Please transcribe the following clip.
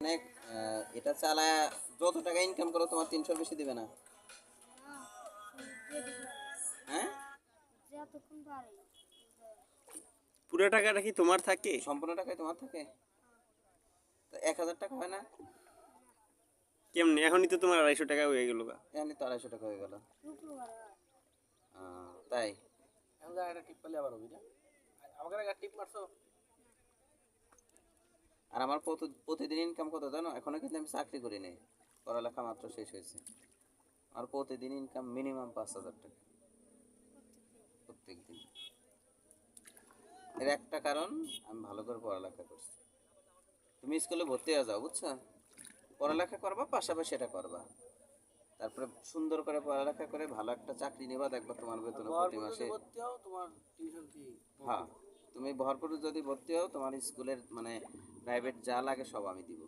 মানে এটা চালায় যত টাকা ইনকাম করো তোমার 300 বেশি দিবে না? হ্যাঁ, যতক্ষণ পারে। পুরো টাকাটা কি তোমার থাকে? সম্পূর্ণ টাকাই তোমার থাকে? তো 1000 টাকা হয় না? কেমনে এখনই তো তোমার 250 টাকা হয়ে গেল গা। এখানে তো 250 টাকা হয়ে গেল। শুক্রবার হয়। তাই এখন যা একটা টিপ পালে আবার হবি না। আমাকে একটা টিপ মারছো। আর আমার প্রতিদিন ইনকাম কত জানো? এখনো কিন্তু আমি চাকরি করি নাই, পড়ালেখা মাত্র শেষ হয়েছে। আর প্রতিদিন ইনকাম মিনিমাম 5000 টাকা প্রত্যেক দিন। এর একটা কারণ, আমি ভালো করে পড়ালেখা করছি। তুমি স্কুলে ভর্তি হয়ে যাও, বুঝছো? পড়ালেখা করবা, পাশাপাশি এটা করবা, তারপরে সুন্দর করে পড়ালেখা করে ভালো একটা চাকরি নেবা, দেখবা তোমার বেতন প্রতি মাসে। ভর্তি হও তোমার টিউশন ফি। হ্যাঁ, তুমি ভরপুর যদি ভর্তি হও, তোমার স্কুলের মানে প্রাইভেট যা লাগে সব আমি দিব।